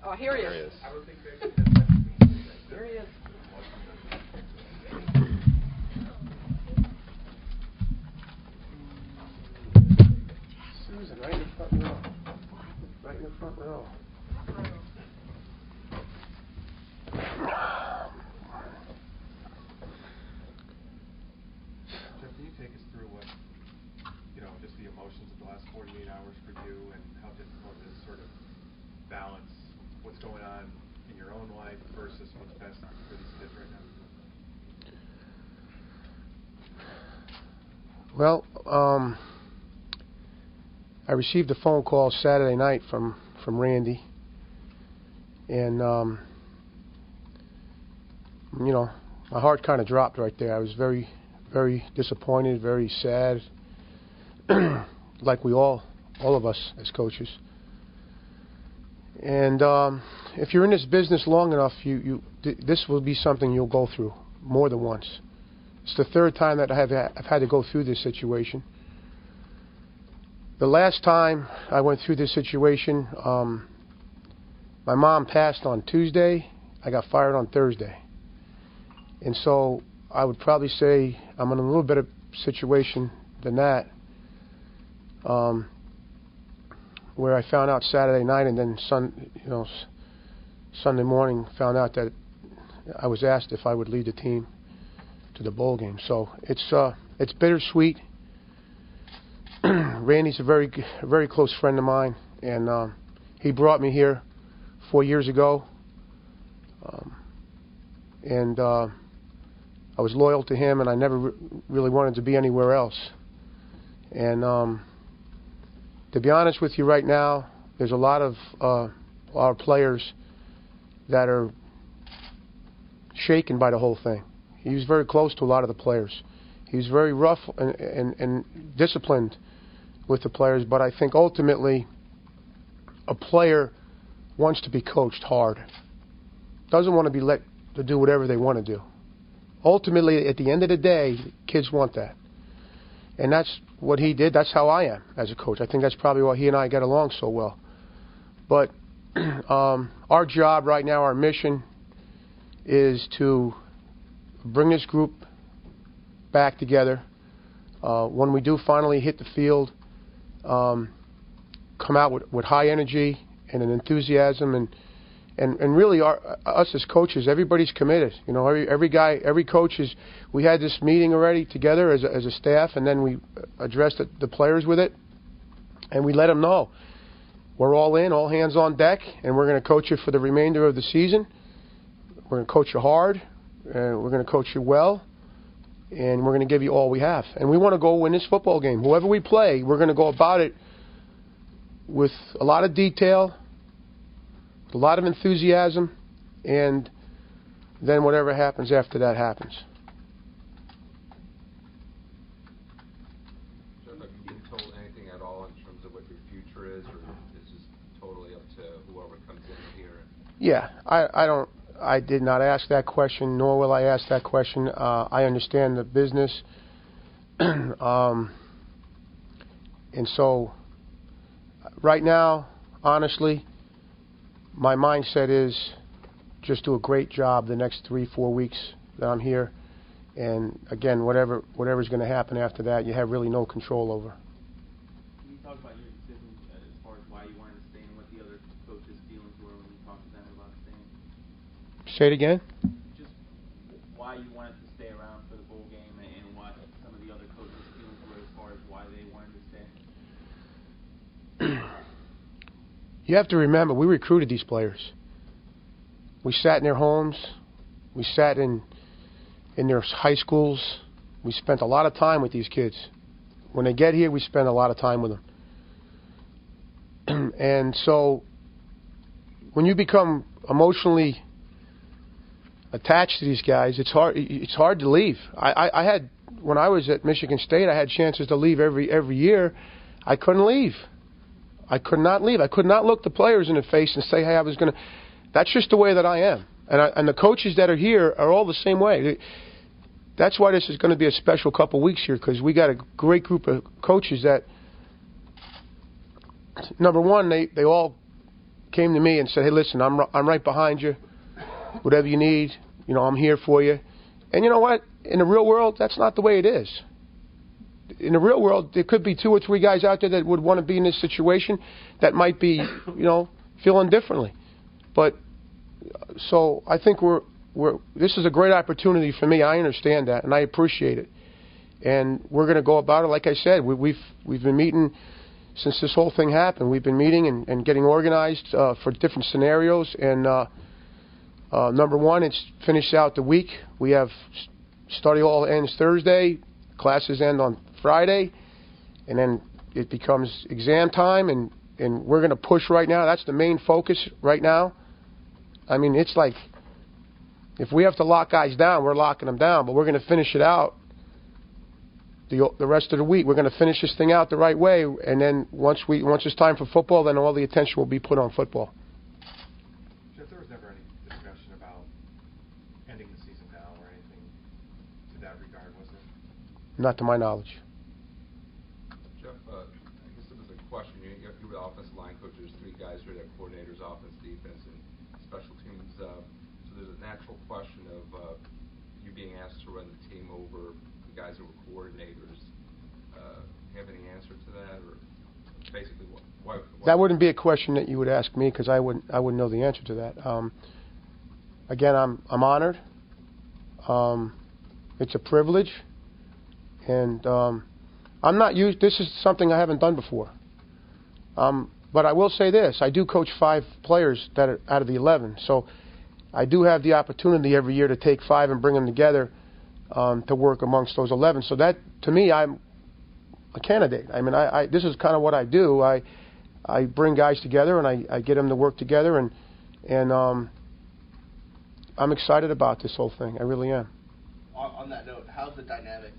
Oh, here he is. Here he is. Susan, right in the front row. Right in the front row. Jeff, can you take us through what, just the emotions of the last 48 hours for you and how difficult it is to sort of balance what's going on in your own life versus what's best for these kids right now? Well, I received a phone call Saturday night from Randy, and my heart kind of dropped right there. I was very, very disappointed, very sad, like we all of us as coaches. And if you're in this business long enough, this will be something you'll go through more than once. It's the third time that I've had to go through this situation. The last time I went through this situation, my mom passed on Tuesday. I got fired on Thursday. And so I would probably say I'm in a little better situation than that, where I found out Saturday night and then Sunday morning found out that I was asked if I would lead the team to the bowl game. So it's bittersweet. Randy's a very close friend of mine, and he brought me here 4 years ago, and I was loyal to him, and I never really wanted to be anywhere else. And to be honest with you, right now, there's a lot of our players that are shaken by the whole thing. He was very close to a lot of the players. He was very rough and disciplined with the players, but I think ultimately a player wants to be coached hard. Doesn't want to be let to do whatever they want to do. Ultimately, at the end of the day, kids want that. And that's what he did. That's how I am as a coach. I think that's probably why he and I get along so well. But our job right now, our mission, is to bring this group back together. When we do finally hit the field, come out with high energy and an enthusiasm, and really us as coaches, everybody's committed. Every coach is. We had this meeting already together as a staff, and then we addressed the players with it, and we let them know we're all in, all hands on deck, and we're going to coach you for the remainder of the season. We're going to coach you hard, and we're going to coach you well, and we're going to give you all we have. And we want to go win this football game. Whoever we play, we're going to go about it with a lot of detail, a lot of enthusiasm, and then whatever happens after that happens. Jeff, have you been told anything at all in terms of what your future is, or is this totally up to whoever comes in here? Yeah, I did not ask that question, nor will I ask that question. I understand the business, and so right now, honestly, my mindset is just do a great job the next 3-4 weeks that I'm here, and again, whatever's going to happen after that, you have really no control over. Can you talk about your decision as far as why you wanted to stay and what the other coaches' feelings were when you talked to them about staying? Say it again? Just why you wanted to stay around for the bowl game and what some of the other coaches' feelings were as far as why they wanted to stay. You have to remember, we recruited these players. We sat in their homes. We sat in their high schools. We spent a lot of time with these kids. When they get here, we spend a lot of time with them. And so when you become emotionally attached to these guys, it's hard to leave. I had, when I was at Michigan State, I had chances to leave every year. I couldn't leave. I could not leave. I could not look the players in the face and say, hey, I was going to. That's just the way that I am. And the coaches that are here are all the same way. That's why this is going to be a special couple weeks here, because we got a great group of coaches that, number one, they all came to me and said, "Hey, listen, I'm right behind you. Whatever you need, I'm here for you." And you know what? In the real world, that's not the way it is. In the real world, there could be 2 or 3 guys out there that would want to be in this situation that might be, feeling differently. But so I think this is a great opportunity for me. I understand that, and I appreciate it. And we're going to go about it. Like I said, we've been meeting since this whole thing happened. We've been meeting and getting organized for different scenarios. And number one, it's finish out the week. We have study hall ends Thursday, classes end on Friday, and then it becomes exam time. And we're going to push right now. That's the main focus right now. I mean, it's like if we have to lock guys down, we're locking them down. But we're going to finish it out. The rest of the week, we're going to finish this thing out the right way, and then once it's time for football, then all the attention will be put on football. Jeff, there was never any discussion about ending the season now or anything to that regard, was there? Not to my knowledge. Jeff, I guess there was a question. You were the offensive line coach. There's 3 guys here that coordinators, offense, defense, and special teams. So there's a natural question of you being asked to run the team over the guys that were coordinators. Have any answer to that, or basically why? That wouldn't be a question that you would ask me, because I wouldn't know the answer to that. Again, I'm honored. It's a privilege, and I'm not used. This is something I haven't done before. But I will say this: I do coach 5 players that are out of the 11, so I do have the opportunity every year to take 5 and bring them together to work amongst those 11. So that, to me, I'm a candidate. I mean, this is kind of what I do. I bring guys together and I get them to work together, and I'm excited about this whole thing. I really am. On that note, how's the dynamic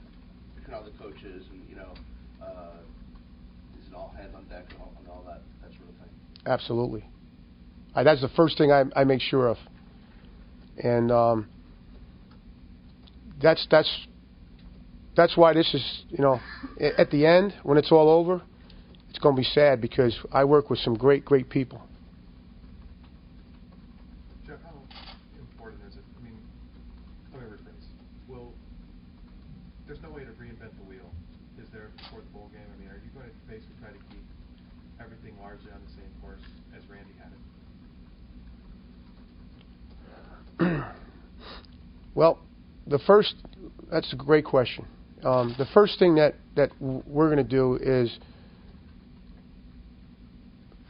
between all the coaches, and is it all hands on deck and all that sort of thing? Absolutely. That's the first thing I make sure of, and that's why this is, at the end, when it's all over, it's going to be sad, because I work with some great people. Jeff, how important is it? I mean, let me rephrase. There's no way to reinvent the wheel, is there, before the bowl game? I mean, are you going to basically try to keep everything largely on the same course as Randy had it? Well, that's a great question. The first thing that we're going to do is,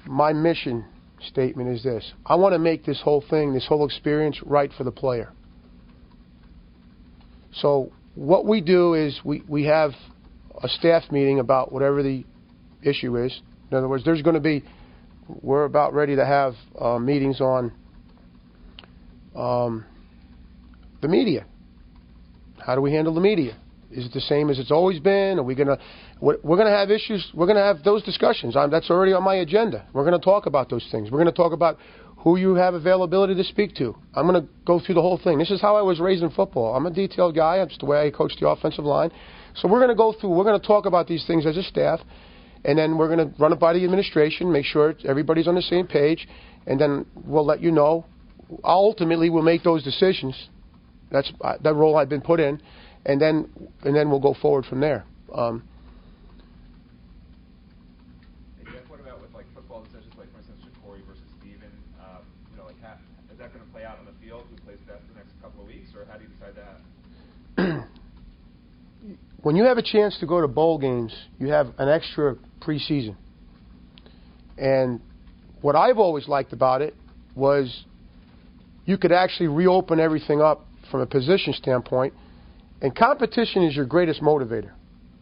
my mission statement is this: I want to make this whole thing, this whole experience, right for the player. So what we do is we have a staff meeting about whatever the issue is. In other words, we're about ready to have meetings on the media. How do we handle the media? Is it the same as it's always been? Are we we're going to have issues. We're going to have those discussions. That's already on my agenda. We're going to talk about those things. We're going to talk about who you have availability to speak to. I'm going to go through the whole thing. This is how I was raised in football. I'm a detailed guy. That's the way I coach the offensive line. So we're going to talk about these things as a staff, and then we're going to run it by the administration, make sure everybody's on the same page, and then we'll let you know. Ultimately, we'll make those decisions. That's that role I've been put in, and then we'll go forward from there. Hey Jeff, what about with football decisions, for instance, Ja'Cory versus Steven? Is that going to play out on the field? Who plays best the next couple of weeks, or how do you decide that? When you have a chance to go to bowl games, you have an extra preseason. And what I've always liked about it was you could actually reopen everything up from a position standpoint, and competition is your greatest motivator.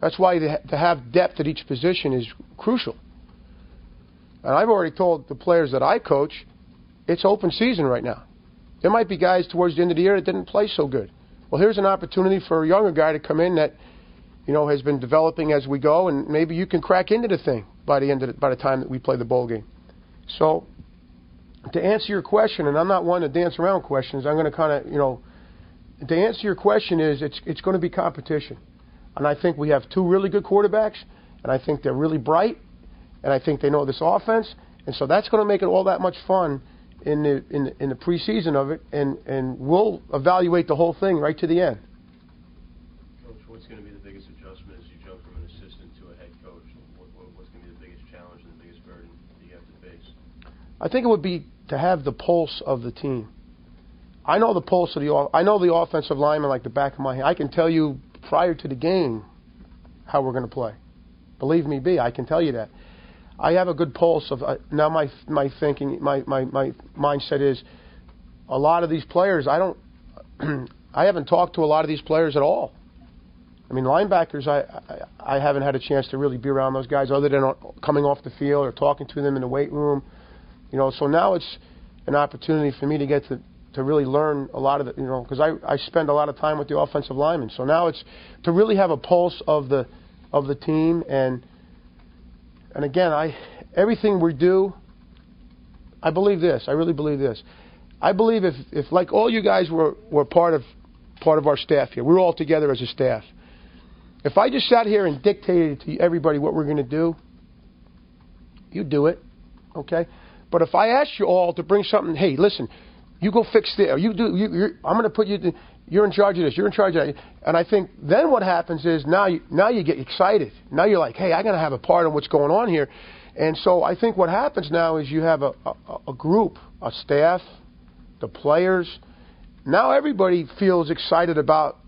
That's why to have depth at each position is crucial. And I've already told the players that I coach, it's open season right now. There might be guys towards the end of the year that didn't play so good. Well, here's an opportunity for a younger guy to come in that, has been developing as we go, and maybe you can crack into the thing by the time that we play the bowl game. So, to answer your question, and I'm not one to dance around questions, I'm going to kind of, to answer your question is, it's going to be competition. And I think we have two really good quarterbacks, and I think they're really bright, and I think they know this offense, And so that's going to make it all that much fun in the preseason of it, and we'll evaluate the whole thing right to the end. Coach, what's going to be the biggest adjustment as you jump from an assistant to a head coach? What's going to be the biggest challenge and the biggest burden that you have to face? I think it would be to have the pulse of the team. I know the pulse of I know the offensive lineman like the back of my hand. I can tell you prior to the game how we're going to play. Believe me, I can tell you that. I have a good pulse of now. My thinking, my mindset is a lot of these players. I haven't talked to a lot of these players at all. I mean, linebackers. I haven't had a chance to really be around those guys other than coming off the field or talking to them in the weight room. You know, so now it's an opportunity for me to get to really learn a lot of the, because I spend a lot of time with the offensive linemen. So now it's to really have a pulse of the team, and again, everything we do, I believe this. I really believe this. I believe if like all you guys were part of our staff here, we're all together as a staff. If I just sat here and dictated to everybody what we're going to do, you do it, okay? But if I asked you all to bring something, hey, listen, you go fix this. I'm going to put you. You're in charge of this. You're in charge of that. And I think then what happens is now you get excited. Now you're like, hey, I got to have a part of what's going on here. And so I think what happens now is you have a group, a staff, the players. Now everybody feels excited about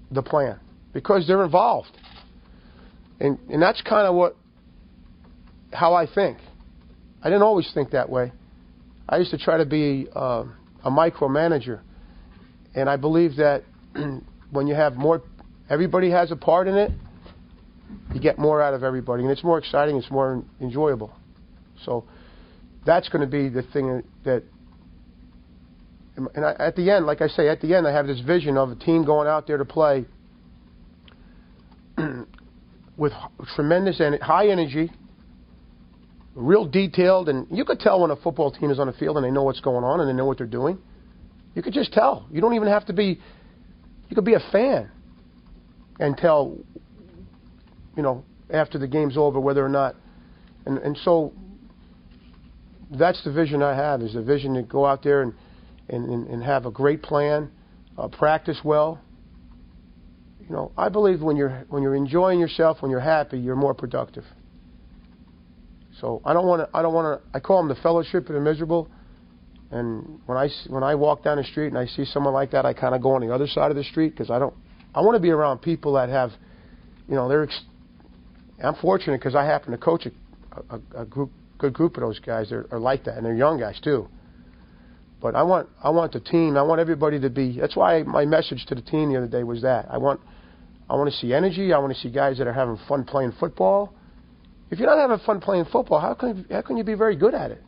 the plan because they're involved. And that's kind of how I think. I didn't always think that way. I used to try to be a micromanager. And I believe that when you have more, everybody has a part in it, you get more out of everybody. And it's more exciting, it's more enjoyable. So that's going to be the thing that, at the end, like I say, at the end I have this vision of a team going out there to play with tremendous and high energy, real detailed, and you could tell when a football team is on the field and they know what's going on and they know what they're doing. You could just tell. You don't even have to be. You could be a fan and tell. After the game's over, whether or not. And so that's the vision I have. Is the vision to go out there and have a great plan, practice well. I believe when you're enjoying yourself, when you're happy, you're more productive. So I don't want to. I call them the fellowship of the miserable. And when I walk down the street and I see someone like that, I kind of go on the other side of the street because I want to be around people that have, I'm fortunate because I happen to coach a good group of those guys that are like that, and they're young guys too. But I want the team. I want everybody to be. That's why my message to the team the other day was that I want to see energy. I want to see guys that are having fun playing football. If you're not having fun playing football, how can you be very good at it?